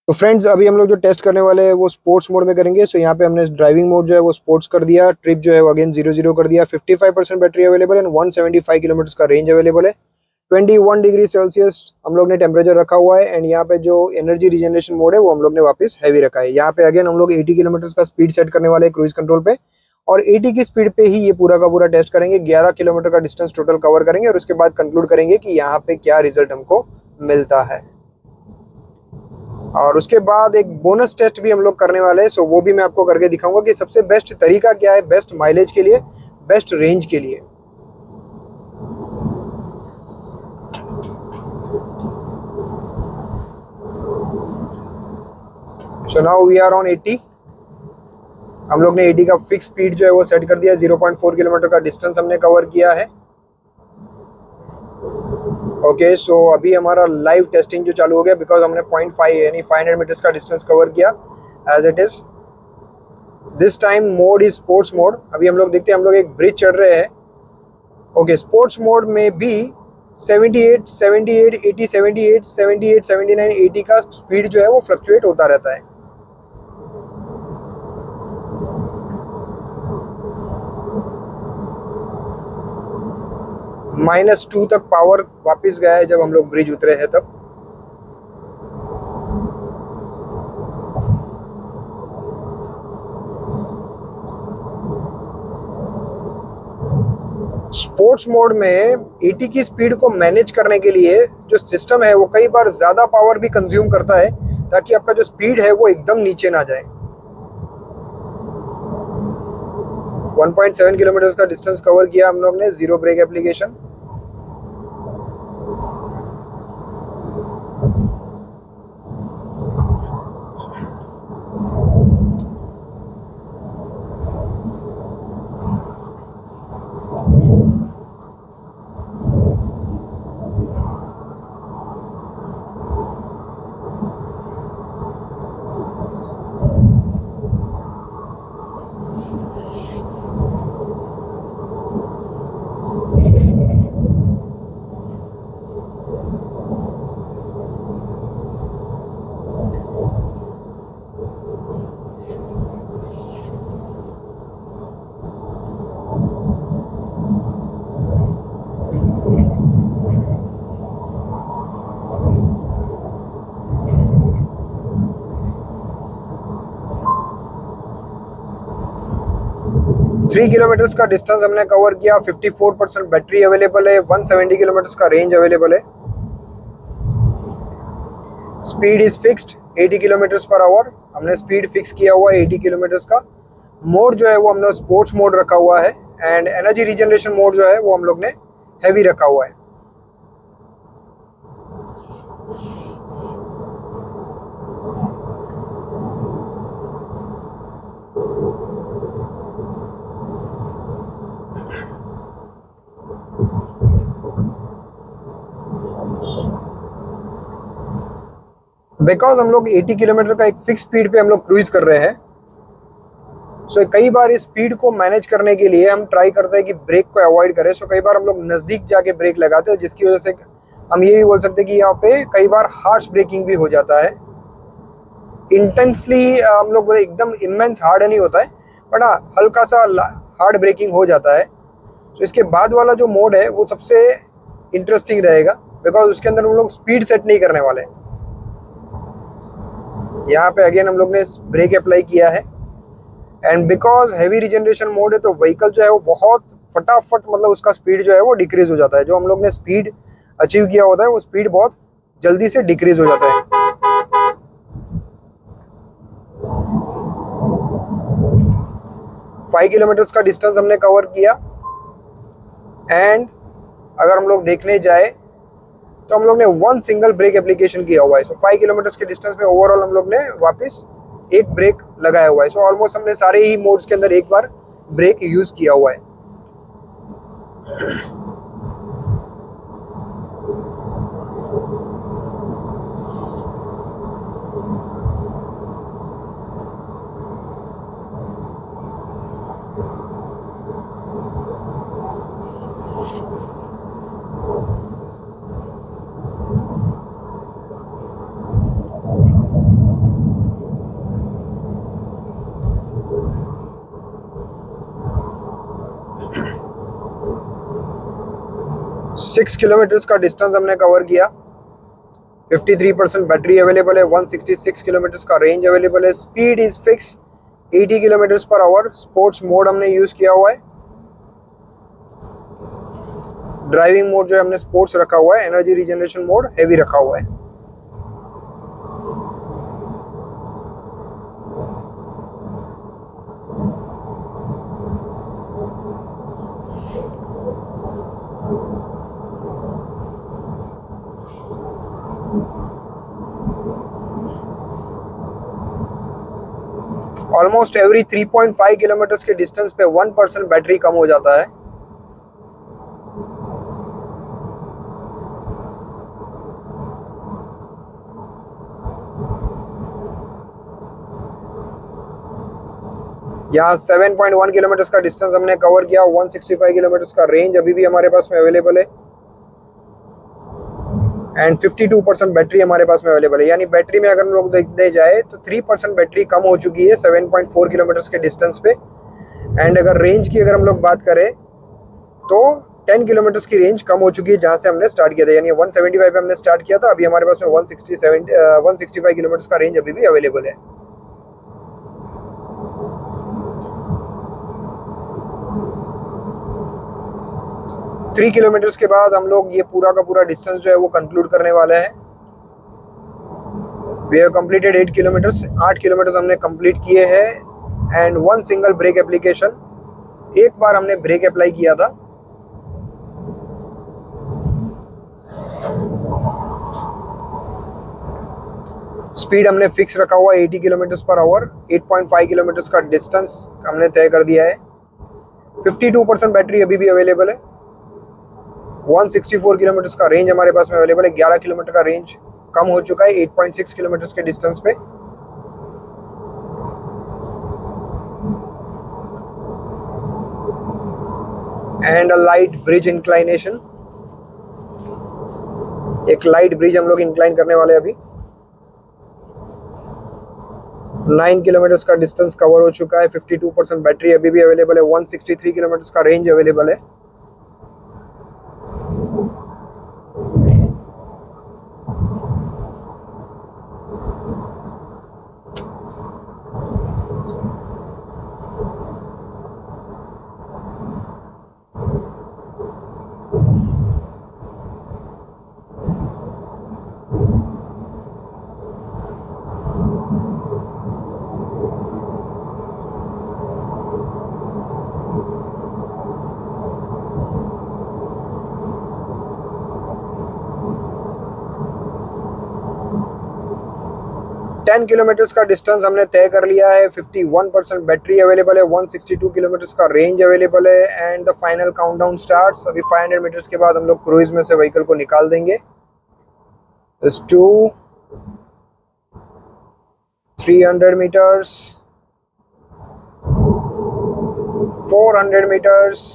तो फ्रेंड्स अभी हम लोग जो टेस्ट करने वाले हैं वो स्पोर्ट्स मोड में करेंगे। सो यहाँ पे हमने ड्राइविंग मोड जो है वो स्पोर्ट्स कर दिया, ट्रिप जो है वो अगेन 0-0 कर दिया। 55% बैटरी अवेलेबल एंड 175 किलोमीटर का रेंज अवेलेबल है। 21 डिग्री सेल्सियस हम लोग ने टेम्परेचर रखा हुआ है एंड यहाँ पे जो एनर्जी रिजनरेशन मोड है वो हम लोग ने वापस हैवी रखा है। यहाँ पे अगेन हम लोग 80 किलोमीटर का स्पीड सेट करने वाले हैं क्रूज कंट्रोल पे, और 80 की स्पीड पे ही ये पूरा का पूरा टेस्ट करेंगे। 11 किलोमीटर का डिस्टेंस टोटल कवर करेंगे और उसके बाद कंक्लूड करेंगे कि यहाँ पे क्या रिजल्ट हमको मिलता है। और उसके बाद एक बोनस टेस्ट भी हम लोग करने वाले हैं, सो वो भी मैं आपको करके दिखाऊंगा कि सबसे बेस्ट तरीका क्या है बेस्ट माइलेज के लिए, बेस्ट रेंज के लिए। So now we are on 80। हम लोग ने 80 का फिक्स स्पीड जो है वो सेट कर दिया। 0.4 किलोमीटर का डिस्टेंस हमने कवर किया है। ओके, सो अभी हमारा लाइव टेस्टिंग जो चालू हो गया, बिकॉज हमने 0.5 यानी 500 मीटर्स का डिस्टेंस कवर किया as it is. This time mode is sports mode. अभी हम लोग देखते हैं, हम लोग एक ब्रिज चढ़ रहे हैं। ओके, स्पोर्ट्स मोड में भी 78, 78, 80, 78, 78, 79, 80 का स्पीड जो है वो फ्लक्चुएट होता रहता है। -2 तक पावर वापस गया है जब हम लोग ब्रिज उतरे हैं तब। स्पोर्ट्स मोड में 80 की स्पीड को मैनेज करने के लिए जो सिस्टम है वो कई बार ज्यादा पावर भी कंज्यूम करता है, ताकि आपका जो स्पीड है वो एकदम नीचे ना जाए। 1.7 किलोमीटर का डिस्टेंस कवर किया हम लोग ने, zero break application. Three kilometre का डिस्टेंस हमने कवर किया। 54% बैटरी अवेलेबल है। 170 किलोमीटर का रेंज अवेलेबल है। Speed is fixed 80 kilometre per hour. हमने स्पीड फिक्स किया हुआ है 80 किलोमीटर का। मोड जो है वो हमने स्पोर्ट्स मोड रखा हुआ है एंड एनर्जी रिजनरेशन मोड जो है वो हम लोग ने हैवी रखा हुआ है। बिकॉज हम लोग 80 किलोमीटर का एक फिक्स स्पीड पे हम लोग क्रूज कर रहे हैं, सो कई बार इस स्पीड को मैनेज करने के लिए हम ट्राई करते हैं कि ब्रेक को अवॉइड करें। सो कई बार हम लोग नज़दीक जाके ब्रेक लगाते हैं, जिसकी वजह से हम ये भी बोल सकते हैं कि यहाँ पे कई बार हार्श ब्रेकिंग भी हो जाता है। इंटेंसली हम लोग एकदम इमेंस हार्ड नहीं होता है, बट हाँ हल्का सा हार्ड ब्रेकिंग हो जाता है। तो इसके बाद वाला जो मोड है वो सबसे इंटरेस्टिंग रहेगा, बिकॉज उसके अंदर हम लोग स्पीड सेट नहीं करने वाले हैं। यहाँ पे अगेन हम लोग ने ब्रेक अप्लाई किया है and because heavy regeneration mode है तो व्हीकल जो है वो बहुत फटाफट, मतलब उसका स्पीड जो है वो डिक्रीज हो जाता है। जो हम लोग ने स्पीड अचीव किया होता है वो स्पीड बहुत जल्दी से डिक्रीज हो जाता है। फाइव किलोमीटर का डिस्टेंस हमने कवर किया एंड अगर हम लोग देखने जाए तो हम लोग ने वन सिंगल ब्रेक एप्लीकेशन किया हुआ है। सो 5 किलोमीटर के डिस्टेंस में ओवरऑल हम लोग ने वापस एक ब्रेक लगाया हुआ है। सो ऑलमोस्ट हमने सारे ही मोड्स के अंदर एक बार ब्रेक यूज किया हुआ है। 6 किलोमीटर्स का डिस्टेंस हमने कवर किया। 53% बैटरी अवेलेबल है, 166 किलोमीटर्स का रेंज अवेलेबल है, speed is fix 80 kilometres per hour. Sports mode हमने यूज किया हुआ है, ड्राइविंग मोड जो है हमने स्पोर्ट्स रखा हुआ है, एनर्जी रिजनरेशन मोड हेवी रखा हुआ है। ऑलमोस्ट एवरी 3.5 किलोमीटर्स के डिस्टेंस पे 1% बैटरी कम हो जाता है। यहाँ 7.1 किलोमीटर्स का डिस्टेंस हमने कवर किया, 165 किलोमीटर्स का रेंज अभी भी हमारे पास में अवेलेबल है एंड 52% बैटरी हमारे पास में अवेलेबल है। यानी बैटरी में अगर हम लोग देखने जाए तो 3% बैटरी कम हो चुकी है 7.4 किलोमीटर्स के डिस्टेंस पे। एंड अगर रेंज की अगर हम लोग बात करें तो 10 किलोमीटर्स की रेंज कम हो चुकी है जहाँ से हमने स्टार्ट किया था। यानी 175 पे हमने स्टार्ट किया था, अभी हमारे पास में 165 किलोमीटर्स का रेंज अभी भी अवेलेबल है। थ्री किलोमीटर्स के बाद हम लोग ये पूरा का पूरा डिस्टेंस जो है वो कंक्लूड करने वाले हैं। We have completed 8 kilometres, 8 kilometres हमने कंप्लीट किए हैं and one single brake application, एक बार हमने ब्रेक अप्लाई किया था। स्पीड हमने फिक्स रखा हुआ है 80 किलोमीटर्स पर आवर, 8.5 किलोमीटर्स का डिस्टेंस हमने तय कर दिया है। 52% बैटरी अभी भी अवेलेबल है, 164 किलोमीटर्स का रेंज हमारे पास में अवेलेबल है। 11 किलोमीटर का रेंज कम हो चुका है 8.6 किलोमीटर्स के डिस्टेंस पे। And a light bridge inclination, एक लाइट ब्रिज हम लोग इंक्लाइन करने वाले हैं अभी। 9 किलोमीटर्स का डिस्टेंस कवर हो चुका है, 52% बैटरी अभी भी अवेलेबल है, 163 किलोमीटर्स का रेंज अवेलेबल है। टेन किलोमीटर्स का डिस्टेंस हमने तय कर लिया है, 51% बैटरी अवेलेबल है, 162 किलोमीटर्स का रेंज अवेलेबल है and the final countdown starts. अभी 500 मीटर्स के बाद हम लोग क्रूइज में से व्हीकल को निकाल देंगे। 2 300 मीटर्स, 400 मीटर्स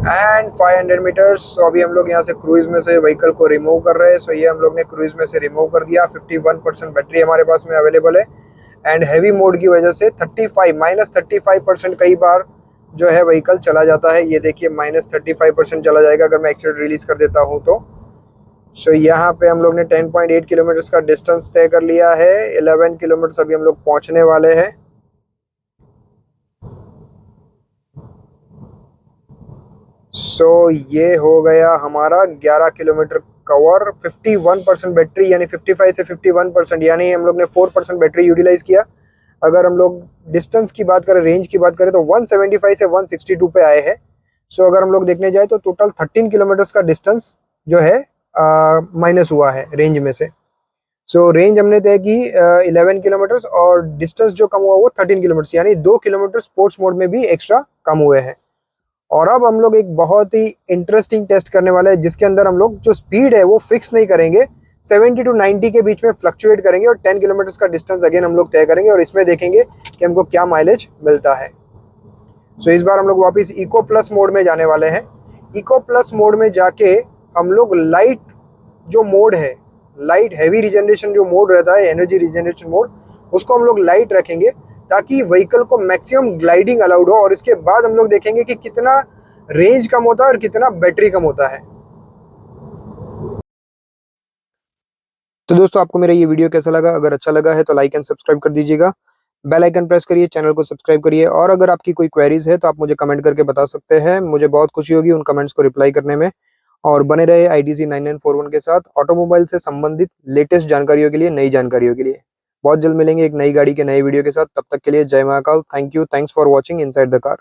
एंड 500 मीटर्स। सो अभी हम लोग यहाँ से क्रूइज में से व्हीकल को रिमूव कर रहे हैं। सो ये हम लोग ने क्रूइज में से रिमूव कर दिया। 51% बैटरी हमारे पास में अवेलेबल है एंड हैवी मोड की वजह से -35% कई बार जो है व्हीकल चला जाता है। ये देखिए -35% चला जाएगा अगर मैं एक्सीलेटर रिलीज कर देता हूँ तो। सो यहाँ पे हम लोग ने 10.8 किलोमीटर्स का डिस्टेंस तय कर लिया है। 11 किलोमीटर्स अभी हम लोग पहुँचने वाले हैं। ये हो गया हमारा 11 किलोमीटर कवर। 51% बैटरी यानी 55 से 51%, यानी हम लोग ने 4% बैटरी यूटिलाइज किया। अगर हम लोग डिस्टेंस की बात करें, रेंज की बात करें तो 175 से 162 पे आए हैं। अगर हम लोग देखने जाए तो टोटल 13 किलोमीटर्स का डिस्टेंस जो है माइनस हुआ है रेंज में से। रेंज हमने तय की 11 किलोमीटर्स और डिस्टेंस जो कम हुआ वो 13 किलोमीटर्स, यानी 2 किलोमीटर स्पोर्ट्स मोड में भी एक्स्ट्रा कम हुए हैं। और अब हम लोग एक बहुत ही इंटरेस्टिंग टेस्ट करने वाले हैं जिसके अंदर हम लोग जो स्पीड है वो फिक्स नहीं करेंगे, 70 to 90 के बीच में फ्लक्चुएट करेंगे और 10 किलोमीटर्स का डिस्टेंस अगेन हम लोग तय करेंगे और इसमें देखेंगे कि हमको क्या माइलेज मिलता है। इस बार हम लोग वापस इको प्लस मोड में जाने वाले हैं। इको प्लस मोड में जाके हम लोग लाइट जो मोड है, लाइट हैवी रिजनरेशन जो मोड रहता है, एनर्जी रिजनरेशन मोड, उसको हम लोग लाइट रखेंगे ताकि व्हीकल को मैक्सिमम ग्लाइडिंग अलाउड हो। और इसके बाद हम लोग देखेंगे कि कितना रेंज कम होता है और कितना बैटरी कम होता है। तो दोस्तों आपको मेरा ये वीडियो कैसा लगा? अगर अच्छा लगा है तो लाइक एंड सब्सक्राइब कर दीजिएगा, बेल आइकन प्रेस करिए, चैनल को सब्सक्राइब करिए, और अगर आपकी कोई क्वेरीज है तो आप मुझे कमेंट करके बता सकते हैं। मुझे बहुत खुशी होगी उन कमेंट्स को रिप्लाई करने में। और बने रहे IDC 9941 के साथ ऑटोमोबाइल से संबंधित लेटेस्ट जानकारियों के लिए, नई जानकारियों के लिए। बहुत जल्द मिलेंगे एक नई गाड़ी के नए वीडियो के साथ। तब तक के लिए जय Mahakal. Thank you, thanks for watching inside the car.